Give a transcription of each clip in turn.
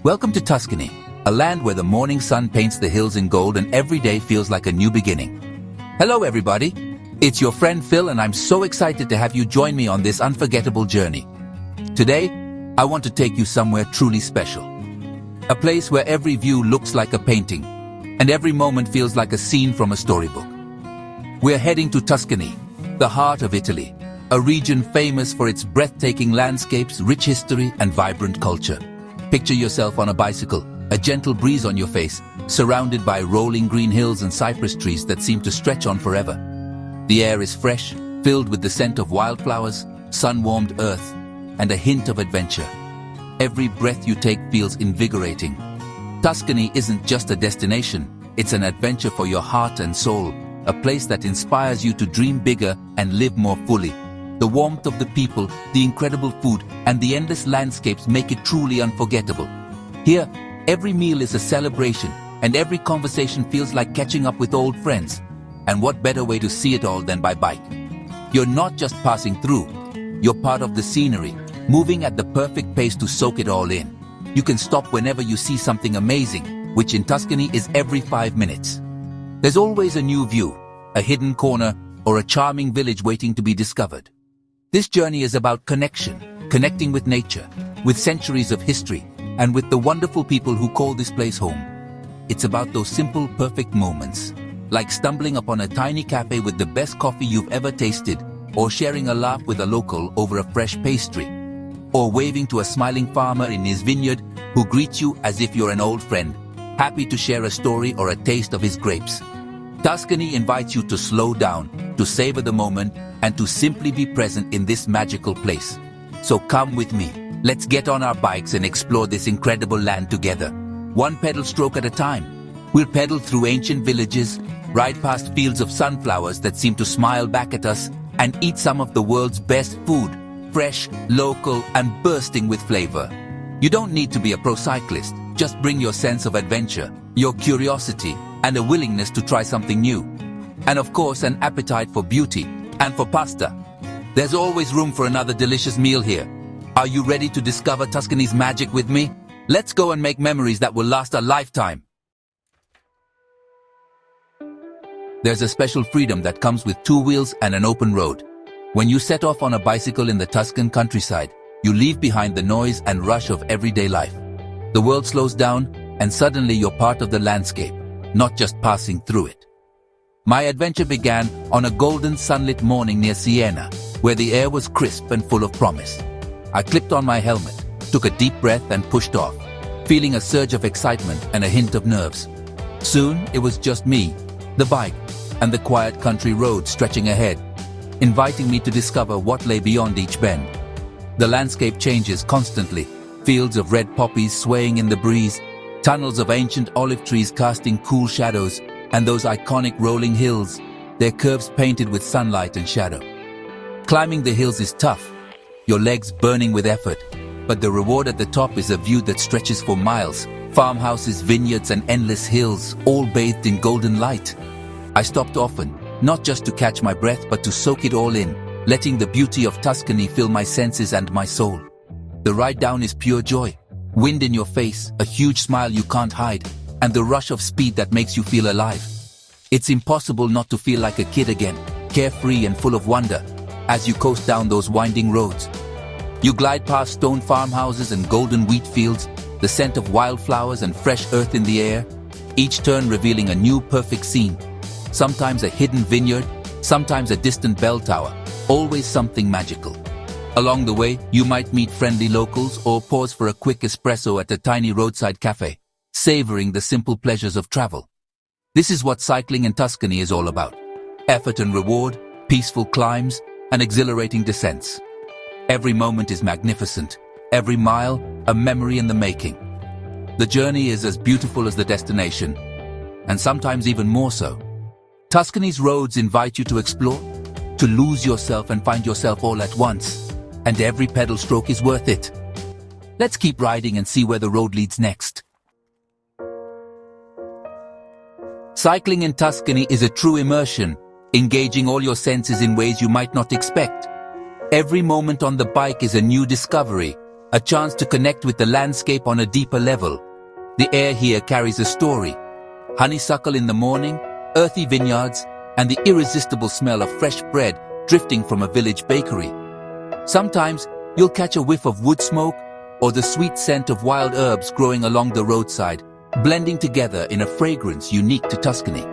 Welcome to Tuscany, a land where the morning sun paints the hills in gold and every day feels like a new beginning. Hello everybody, it's your friend Phil and I'm so excited to have you join me on this unforgettable journey. Today, I want to take you somewhere truly special. A place where every view looks like a painting, and every moment feels like a scene from a storybook. We're heading to Tuscany, the heart of Italy, a region famous for its breathtaking landscapes, rich history, and vibrant culture. Picture yourself on a bicycle, a gentle breeze on your face, surrounded by rolling green hills and cypress trees that seem to stretch on forever. The air is fresh, filled with the scent of wildflowers, sun-warmed earth, and a hint of adventure. Every breath you take feels invigorating. Tuscany isn't just a destination, it's an adventure for your heart and soul, a place that inspires you to dream bigger and live more fully. The warmth of the people, the incredible food, and the endless landscapes make it truly unforgettable. Here, every meal is a celebration, and every conversation feels like catching up with old friends. And what better way to see it all than by bike? You're not just passing through, you're part of the scenery, moving at the perfect pace to soak it all in. You can stop whenever you see something amazing, which in Tuscany is every 5 minutes. There's always a new view, a hidden corner, or a charming village waiting to be discovered. This journey is about connection, connecting with nature, with centuries of history, and with the wonderful people who call this place home. It's about those simple, perfect moments, like stumbling upon a tiny cafe with the best coffee you've ever tasted, or sharing a laugh with a local over a fresh pastry, or waving to a smiling farmer in his vineyard who greets you as if you're an old friend, happy to share a story or a taste of his grapes. Tuscany invites you to slow down, to savor the moment, and to simply be present in this magical place. So come with me. Let's get on our bikes and explore this incredible land together. One pedal stroke at a time. We'll pedal through ancient villages, ride past fields of sunflowers that seem to smile back at us, and eat some of the world's best food, fresh, local, and bursting with flavor. You don't need to be a pro cyclist. Just bring your sense of adventure, your curiosity, and a willingness to try something new. And of course, an appetite for beauty and for pasta. There's always room for another delicious meal here. Are you ready to discover Tuscany's magic with me? Let's go and make memories that will last a lifetime. There's a special freedom that comes with two wheels and an open road. When you set off on a bicycle in the Tuscan countryside, you leave behind the noise and rush of everyday life. The world slows down, and suddenly you're part of the landscape, not just passing through it. My adventure began on a golden sunlit morning near Siena, where the air was crisp and full of promise. I clipped on my helmet, took a deep breath and pushed off, feeling a surge of excitement and a hint of nerves. Soon, it was just me, the bike, and the quiet country road stretching ahead, inviting me to discover what lay beyond each bend. The landscape changes constantly, fields of red poppies swaying in the breeze, tunnels of ancient olive trees casting cool shadows, and those iconic rolling hills, their curves painted with sunlight and shadow. Climbing the hills is tough, your legs burning with effort, but the reward at the top is a view that stretches for miles, farmhouses, vineyards, and endless hills, all bathed in golden light. I stopped often, not just to catch my breath, but to soak it all in, letting the beauty of Tuscany fill my senses and my soul. The ride down is pure joy, wind in your face, a huge smile you can't hide, and the rush of speed that makes you feel alive. It's impossible not to feel like a kid again, carefree and full of wonder, as you coast down those winding roads. You glide past stone farmhouses and golden wheat fields, the scent of wildflowers and fresh earth in the air, each turn revealing a new perfect scene. Sometimes a hidden vineyard, sometimes a distant bell tower, always something magical. Along the way, you might meet friendly locals or pause for a quick espresso at a tiny roadside cafe, savoring the simple pleasures of travel. This is what cycling in Tuscany is all about. Effort and reward, peaceful climbs, and exhilarating descents. Every moment is magnificent, every mile a memory in the making. The journey is as beautiful as the destination, and sometimes even more so. Tuscany's roads invite you to explore, to lose yourself and find yourself all at once, and every pedal stroke is worth it. Let's keep riding and see where the road leads next. Cycling in Tuscany is a true immersion, engaging all your senses in ways you might not expect. Every moment on the bike is a new discovery, a chance to connect with the landscape on a deeper level. The air here carries a story. Honeysuckle in the morning, earthy vineyards, and the irresistible smell of fresh bread drifting from a village bakery. Sometimes you'll catch a whiff of wood smoke or the sweet scent of wild herbs growing along the roadside, blending together in a fragrance unique to Tuscany.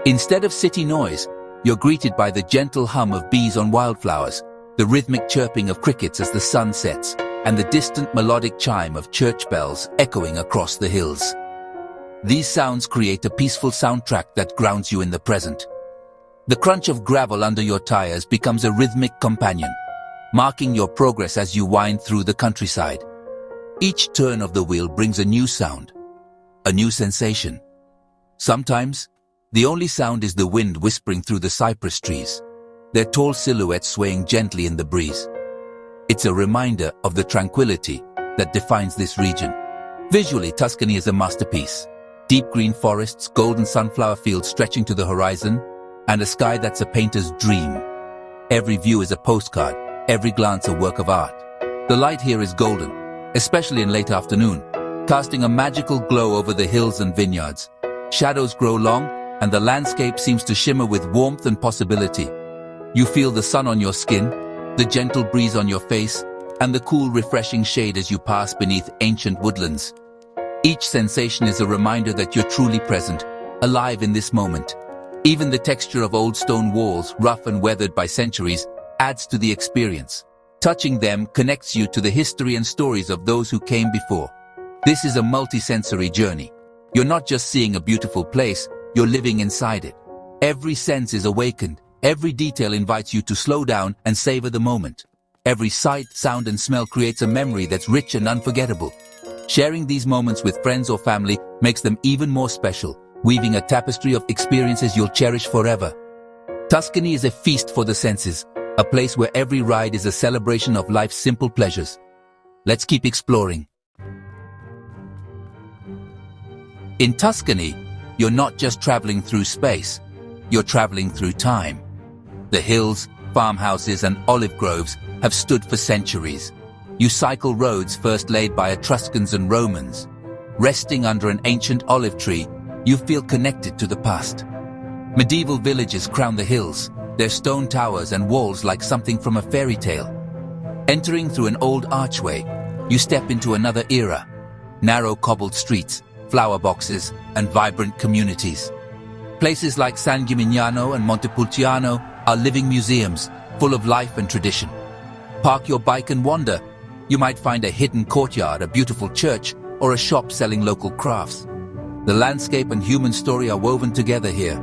Instead of city noise, you're greeted by the gentle hum of bees on wildflowers, the rhythmic chirping of crickets as the sun sets, and the distant melodic chime of church bells echoing across the hills. These sounds create a peaceful soundtrack that grounds you in the present. The crunch of gravel under your tires becomes a rhythmic companion, marking your progress as you wind through the countryside. Each turn of the wheel brings a new sound, a new sensation. Sometimes, the only sound is the wind whispering through the cypress trees, their tall silhouettes swaying gently in the breeze. It's a reminder of the tranquility that defines this region. Visually, Tuscany is a masterpiece. Deep green forests, golden sunflower fields stretching to the horizon, and a sky that's a painter's dream. Every view is a postcard, every glance a work of art. The light here is golden, especially in late afternoon, casting a magical glow over the hills and vineyards. Shadows grow long, and the landscape seems to shimmer with warmth and possibility. You feel the sun on your skin, the gentle breeze on your face, and the cool, refreshing shade as you pass beneath ancient woodlands. Each sensation is a reminder that you're truly present, alive in this moment. Even the texture of old stone walls, rough and weathered by centuries, adds to the experience. Touching them connects you to the history and stories of those who came before. This is a multi-sensory journey. You're not just seeing a beautiful place, you're living inside it. Every sense is awakened. Every detail invites you to slow down and savor the moment. Every sight, sound, and smell creates a memory that's rich and unforgettable. Sharing these moments with friends or family makes them even more special, weaving a tapestry of experiences you'll cherish forever. Tuscany is a feast for the senses, a place where every ride is a celebration of life's simple pleasures. Let's keep exploring. In Tuscany, you're not just traveling through space, you're traveling through time. The hills, farmhouses, and olive groves have stood for centuries. You cycle roads first laid by Etruscans and Romans. Resting under an ancient olive tree, you feel connected to the past. Medieval villages crown the hills, their stone towers and walls like something from a fairy tale. Entering through an old archway, you step into another era. Narrow cobbled streets, flower boxes, and vibrant communities. Places like San Gimignano and Montepulciano are living museums, full of life and tradition. Park your bike and wander. You might find a hidden courtyard, a beautiful church, or a shop selling local crafts. The landscape and human story are woven together here.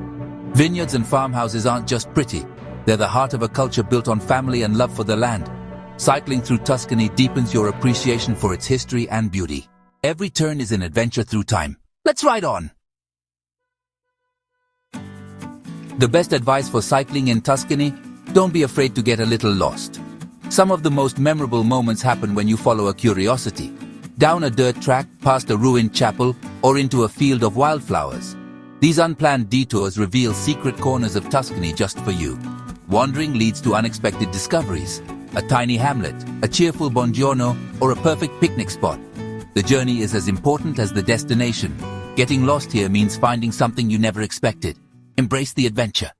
Vineyards and farmhouses aren't just pretty, they're the heart of a culture built on family and love for the land. Cycling through Tuscany deepens your appreciation for its history and beauty. Every turn is an adventure through time. Let's ride on! The best advice for cycling in Tuscany: don't be afraid to get a little lost. Some of the most memorable moments happen when you follow a curiosity. Down a dirt track, past a ruined chapel, or into a field of wildflowers. These unplanned detours reveal secret corners of Tuscany just for you. Wandering leads to unexpected discoveries. A tiny hamlet, a cheerful buongiorno, or a perfect picnic spot. The journey is as important as the destination. Getting lost here means finding something you never expected. Embrace the adventure.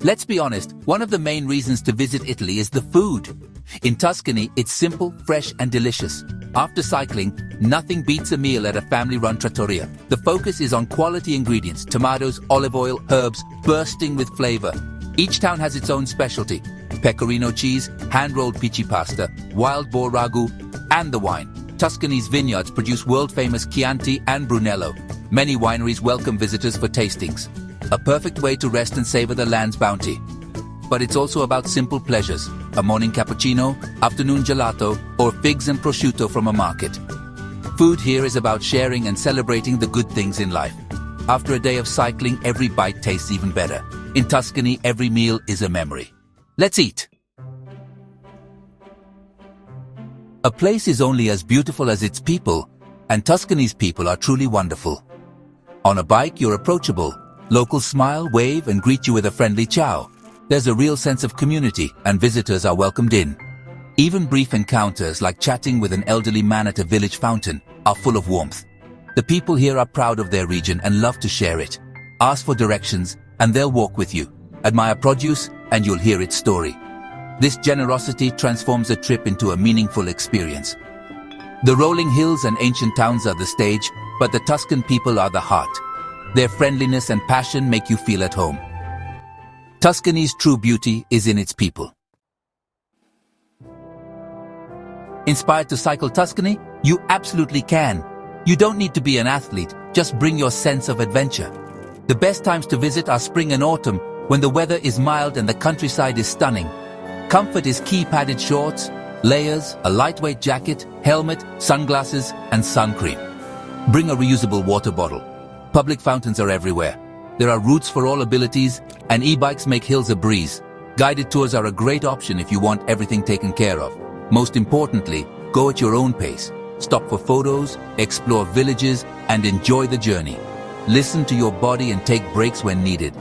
Let's be honest, one of the main reasons to visit Italy is the food. In Tuscany, it's simple, fresh, and delicious. After cycling, nothing beats a meal at a family-run trattoria. The focus is on quality ingredients: tomatoes, olive oil, herbs, bursting with flavor. Each town has its own specialty: pecorino cheese, hand-rolled pici pasta, wild boar ragu, and the wine. Tuscany's vineyards produce world-famous Chianti and Brunello. Many wineries welcome visitors for tastings. A perfect way to rest and savor the land's bounty. But it's also about simple pleasures: a morning cappuccino, afternoon gelato, or figs and prosciutto from a market. Food here is about sharing and celebrating the good things in life. After a day of cycling, every bite tastes even better. In Tuscany, every meal is a memory. Let's eat! A place is only as beautiful as its people, and Tuscany's people are truly wonderful. On a bike, you're approachable. Locals smile, wave, and greet you with a friendly ciao. There's a real sense of community, and visitors are welcomed in. Even brief encounters like chatting with an elderly man at a village fountain are full of warmth. The people here are proud of their region and love to share it. Ask for directions and they'll walk with you. Admire produce and you'll hear its story. This generosity transforms a trip into a meaningful experience. The rolling hills and ancient towns are the stage, but the Tuscan people are the heart. Their friendliness and passion make you feel at home. Tuscany's true beauty is in its people. Inspired to cycle Tuscany? You absolutely can. You don't need to be an athlete, just bring your sense of adventure. The best times to visit are spring and autumn, when the weather is mild and the countryside is stunning. Comfort is key: padded shorts, layers, a lightweight jacket, helmet, sunglasses, and sun cream. Bring a reusable water bottle. Public fountains are everywhere. There are routes for all abilities, and e-bikes make hills a breeze. Guided tours are a great option if you want everything taken care of. Most importantly, go at your own pace. Stop for photos, explore villages, and enjoy the journey. Listen to your body and take breaks when needed.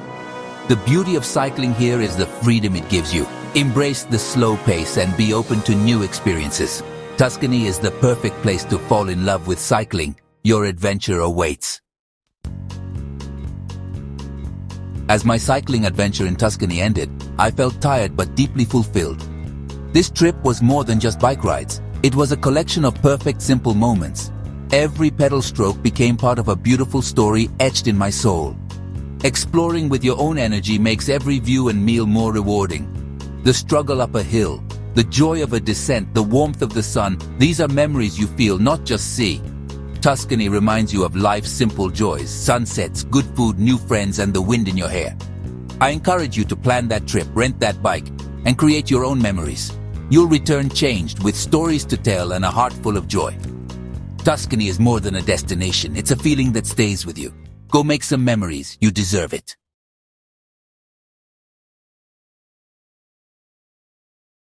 The beauty of cycling here is the freedom it gives you. Embrace the slow pace and be open to new experiences. Tuscany is the perfect place to fall in love with cycling. Your adventure awaits. As my cycling adventure in Tuscany ended, I felt tired but deeply fulfilled. This trip was more than just bike rides. It was a collection of perfect, simple moments. Every pedal stroke became part of a beautiful story etched in my soul. Exploring with your own energy makes every view and meal more rewarding. The struggle up a hill, the joy of a descent, the warmth of the sun, these are memories you feel, not just see. Tuscany reminds you of life's simple joys: sunsets, good food, new friends, and the wind in your hair. I encourage you to plan that trip, rent that bike, and create your own memories. You'll return changed, with stories to tell and a heart full of joy. Tuscany is more than a destination, it's a feeling that stays with you. Go make some memories, you deserve it.